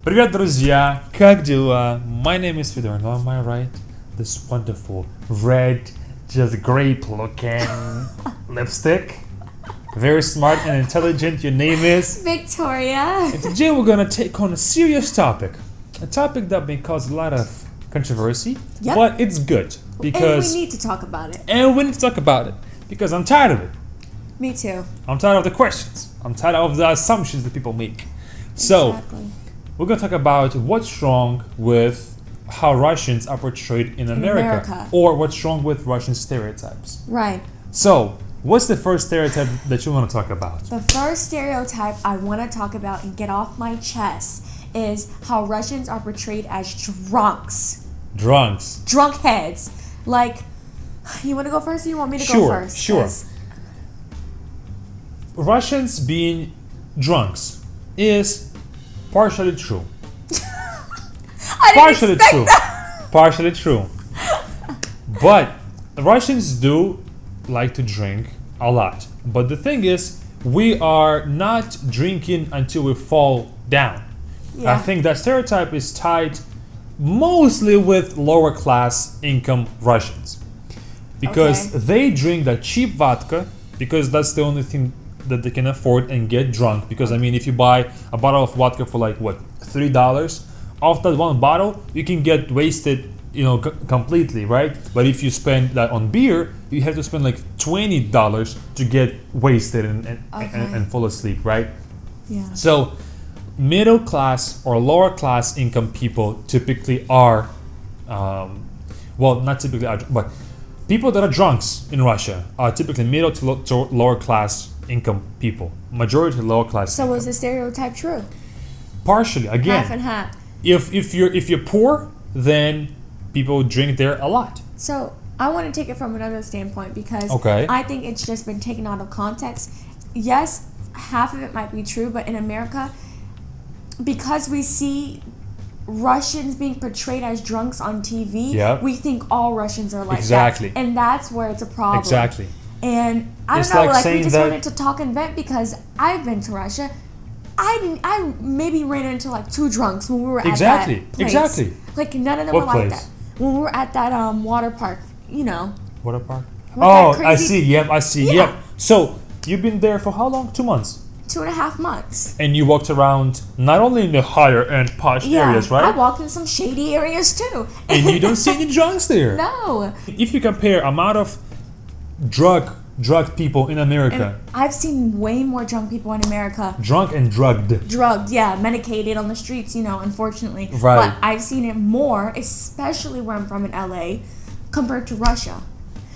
Привет, друзья! Как дела? My name is Fedor, and am I right? This wonderful red, just grape-looking lipstick. Very smart and intelligent. Your name is Victoria. And today we're gonna take on a serious topic. A topic that may cause a lot of controversy, Yep. but it's good because And we need to talk about it. talk about it because I'm tired of it. Me too. I'm tired of the questions. I'm tired of the assumptions that people make. So Exactly. we're gonna talk about what's wrong with how Russians are portrayed in America, or what's wrong with Russian stereotypes. Right. So, what's the first stereotype that you want to talk about? The first stereotype I want to talk about and get off my chest is how Russians are portrayed as drunks. Drunks. Drunk heads. Like, you want to go first or you want me to go first? Sure. 'Cause Russians being drunks is partially true. I didn't Partially expect true. that. Partially true. But Russians do like to drink a lot. But the thing is, we are not drinking until we fall down. Yeah. I think that stereotype is tied mostly with lower class income Russians. Because Okay. they drink the cheap vodka because that's the only thing that they can afford and get drunk. Because I mean, if you buy a bottle of vodka for like what, $3, off that one bottle you can get wasted, completely, right? But if you spend that on beer, you have to spend like $20 to get wasted and fall asleep, right? Yeah. So middle class or lower class income people typically are, not typically are, but people that are drunks in Russia are typically middle to lower class income people. Majority lower class. So is the stereotype true? Partially, again. Half and half. If you're poor, then people drink there a lot. So I want to take it from another standpoint because Okay. I think it's just been taken out of context. Yes, half of it might be true, but in America, because we see Russians being portrayed as drunks on TV, Yeah. we think all Russians are like Exactly. that. And that's where it's a problem. Exactly. And I It's don't know, like like we saying just that- wanted to talk and vent because I've been to Russia. I maybe ran into like two drunks when we were Exactly. at that place. Exactly. Like none of them What were like place? that. When we were at that water park, Water park? With Oh, that I crazy- see. Yep, I see. Yeah. Yep. So you've been there for how long? 2 months. 2.5 months. And you walked around not only in the higher end posh Yeah, areas, I right? walked in some shady areas too. And you don't see any drunks there. No. If you compare amount of drug people in America, And I've seen way more drunk people in America. drunk and drugged. Drugged, yeah, medicated on the streets, unfortunately. Right. But I've seen it more, especially where I'm from in LA, compared to Russia.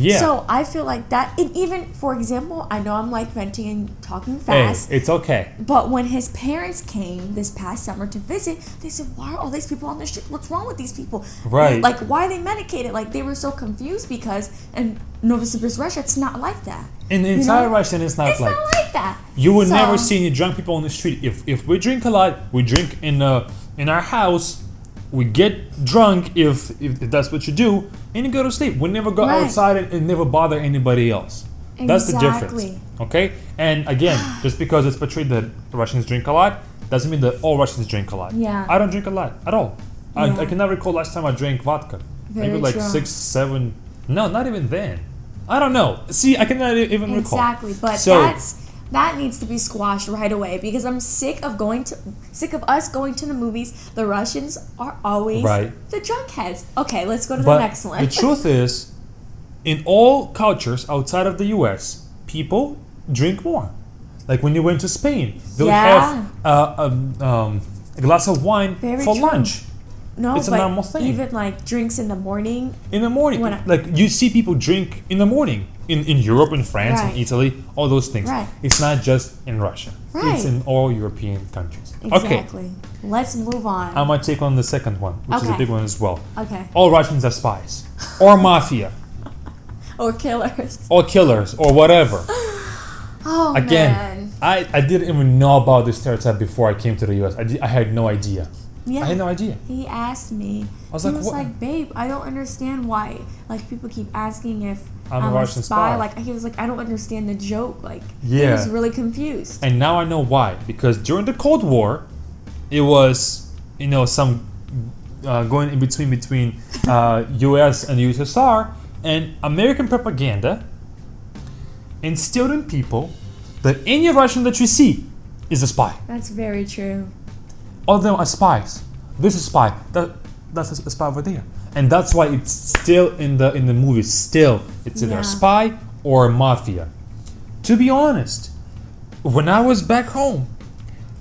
Yeah. So I feel like that, and even, for example, I know I'm like venting and talking Hey, fast, it's okay. but when his parents came this past summer to visit, they said, why are all these people on the street? What's wrong with these people? Right. Like, why are they medicated? Like, they were so confused because in Novosibirsk, Russia, it's not like that. In the You entire know? Russian, it's not It's like not like that. you will So- never see any drunk people on the street. If we drink a lot, we drink in our house. We get drunk if that's what you do, and you go to sleep. We never go Right. outside and never bother anybody else. That's the difference. Exactly. Okay? And again, just because it's portrayed that Russians drink a lot, doesn't mean that all Russians drink a lot. Yeah. I don't drink a lot at all. Yeah. I cannot recall last time I drank vodka. Very Maybe like true. 6, 7. No, not even then. I don't know. See, I cannot even recall. Exactly, but So- that needs to be squashed right away because I'm sick of us going to the movies. The Russians are always Right. the drunk heads. Okay, let's go to But the next one. the truth is, in all cultures outside of the US, people drink more. Like when you went to Spain, they would Yeah. have a glass of wine Very for true. lunch No, it's a but normal thing. even like drinks in the morning. in the morning. When I- Like you see people drink in the morning in Europe, in France, Right. in Italy, all those things. Right. It's not just in Russia. Right. It's in all European countries. Exactly. Okay, Let's move on. I'm gonna take on the second one, which is a Okay. big one as well. Okay. All Russians are spies, or mafia, Or killers. or killers, or whatever. Oh Again, man. I didn't even know about this stereotype before I came to the US. I had no idea. Yeah. I had no idea. He asked me. I was he like, was what? like, babe, I don't understand why. Like people keep asking if I'm a I'm Russian spy. Like he was like, I don't understand the joke. Like Yeah. he was really confused. And now I know why. Because during the Cold War, it was some going in between US and USSR, and American propaganda instilled in people that any Russian that you see is a spy. That's very true. All of them are spies. This is a spy. That's a spy over there. And that's why it's still in the movies. Still, it's either a spy or a mafia. To be honest, when I was back home,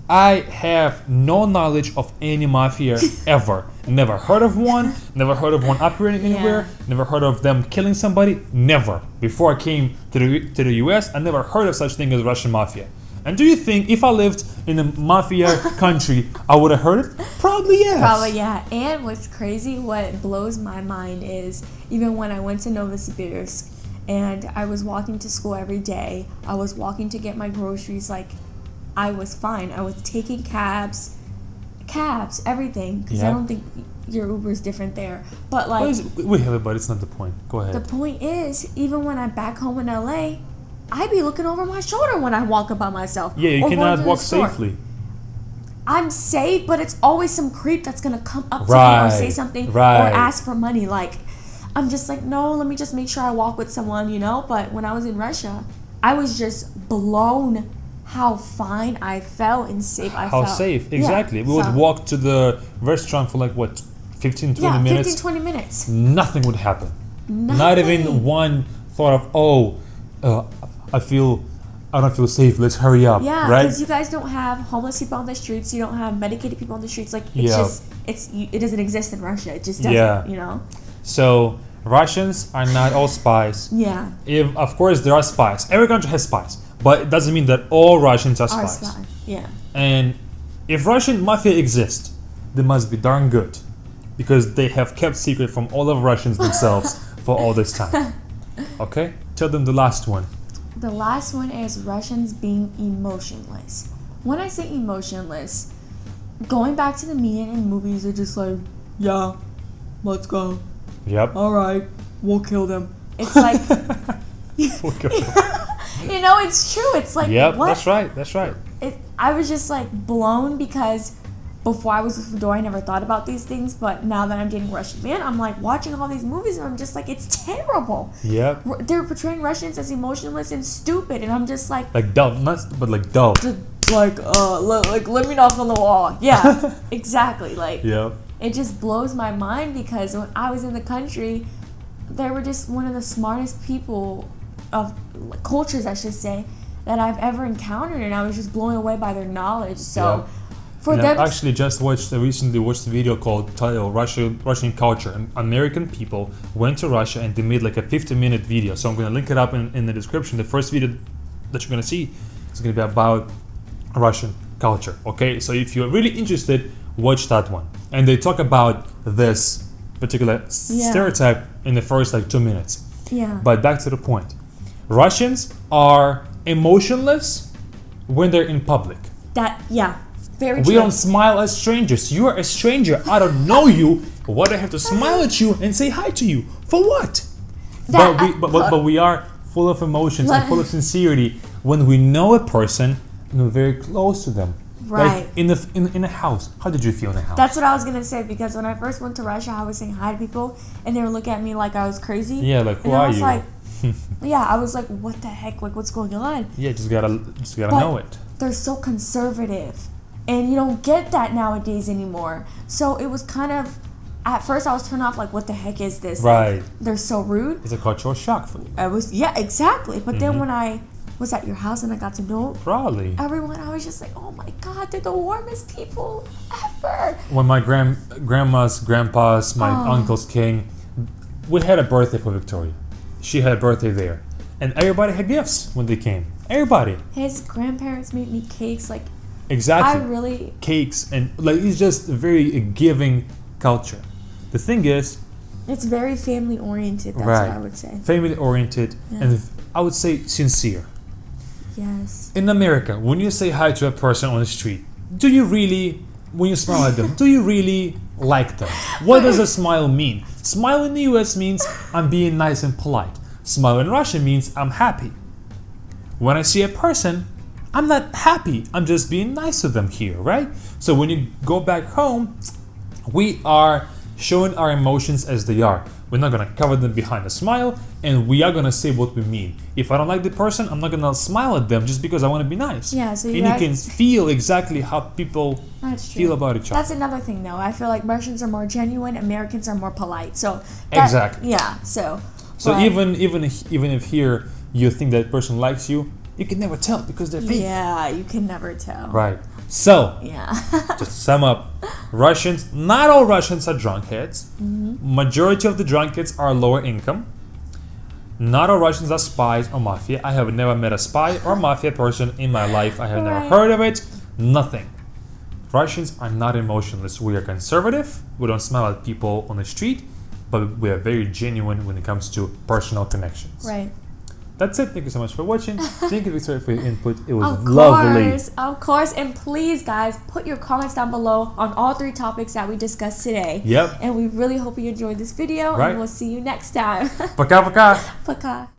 I have no knowledge of any mafia ever. Never heard of one. Never heard of one operating anywhere. Never heard of them killing somebody. Never. Before I came to the US, I never heard of such thing as Russian mafia. And do you think if I lived in a mafia country, I would have heard it? Probably yes. Probably yeah. And what's crazy, what blows my mind is even when I went to Novosibirsk and I was walking to school every day, I was walking to get my groceries, like I was fine. I was taking cabs, everything, because I don't think your Uber's different there. But like, we have it, but it's not the point. Go ahead. The point is, even when I'm back home in LA, I be looking over my shoulder when I walk by myself. Yeah, you cannot walk safely. I'm safe, but it's always some creep that's gonna come up to me or say something or ask for money. Like, I'm just like, no, let me just make sure I walk with someone, But when I was in Russia, I was just blown how fine I felt and safe I felt. How safe, exactly. We would walk to the restaurant for like, what, 15, 20 minutes? 15, 20 minutes. Nothing would happen. Not even one thought of, I don't feel safe. Let's hurry up. Yeah, right? because you guys don't have homeless people on the streets. You don't have medicated people on the streets. Like it doesn't exist in Russia. It just doesn't. So Russians are not all spies. Yeah. Of course there are spies. Every country has spies, but it doesn't mean that all Russians are spies. Yeah. And if Russian mafia exists, they must be darn good, because they have kept secret from all of Russians themselves for all this time. Okay, tell them the last one. The last one is Russians being emotionless. When I say emotionless, going back to the media and movies, they're just like, yeah, let's go. Yep. All right, we'll kill them. It's like, we'll kill them. It's true. It's like, yep, what? That's right. I was just like blown because before I was with Fedora, I never thought about these things, but now that I'm dating a Russian man, I'm like watching all these movies and I'm just like, it's terrible. Yeah. They're portraying Russians as emotionless and stupid, and I'm just like dumb, not but like dull. Like let me knock on the wall. Yeah, exactly. Like, yeah. It just blows my mind because when I was in the country, they were just one of the smartest people of cultures, I should say, that I've ever encountered, and I was just blown away by their knowledge. So. Yeah. I actually just recently watched a video called Toyo Russia, Russian culture. And American people went to Russia and they made like a 50-minute video. So I'm going to link it up in the description. The first video that you're going to see is going to be about Russian culture. Okay, so if you're really interested, watch that one. And they talk about this particular stereotype in the first 2 minutes. Yeah. But back to the point. Russians are emotionless when they're in public. Very we true. don't smile at strangers. You are a stranger. I don't know you. Why do I have to smile at you and say hi to you? For what? But we are full of emotions and full of sincerity when we know a person and we're very close to them. Right. Like in a house. How did you feel in a house? That's what I was gonna say, because when I first went to Russia, I was saying hi to people and they were looking at me like I was crazy. Yeah, like who are you? I was like, what the heck? Like, what's going on? Yeah, just gotta know it. They're so conservative. And you don't get that nowadays anymore. So it was kind of, at first I was turned off, like, what the heck is this? Right. Like, they're so rude. It's a cultural shock for you. Exactly. But then when I was at your house and I got to know everyone, I was just like, oh my God, they're the warmest people ever. When my grandma's, grandpa's, my uncles came, we had a birthday for Victoria. She had a birthday there. And everybody had gifts when they came. Everybody. His grandparents made me cakes, like, exactly. Cakes and it's just a very giving culture. The thing is, it's very family oriented. That's what I would say. Family oriented, and I would say sincere. Yes. In America, when you say hi to a person on the street, do you really, when you smile at them, do you really like them? What does a smile mean? Smile in the US means I'm being nice and polite. Smile in Russia means I'm happy. When I see a person, I'm not happy. I'm just being nice to them here, right? So when you go back home, we are showing our emotions as they are. We're not gonna cover them behind a smile, and we are gonna say what we mean. If I don't like the person, I'm not gonna smile at them just because I want to be nice. Yeah, so you can feel exactly how people feel about each other. That's another thing, though. I feel like Russians are more genuine, Americans are more polite. So exactly. Yeah. So even if here you think that person likes you, you can never tell because they're fake. Yeah, you can never tell. Right. So, yeah. just to sum up, Russians, not all Russians are drunkheads. Majority of the drunkards are lower income. Not all Russians are spies or mafia. I have never met a spy or mafia person in my life. I have never heard of it. Nothing. Russians are not emotionless. We are conservative. We don't smile at people on the street, but we are very genuine when it comes to personal connections. Right. That's it. Thank you so much for watching. Thank you, Victoria, for your input. It was lovely. Of course. And please, guys, put your comments down below on all 3 topics that we discussed today. Yep. And we really hope you enjoyed this video. Right. And we'll see you next time. Пока-пока. Пока.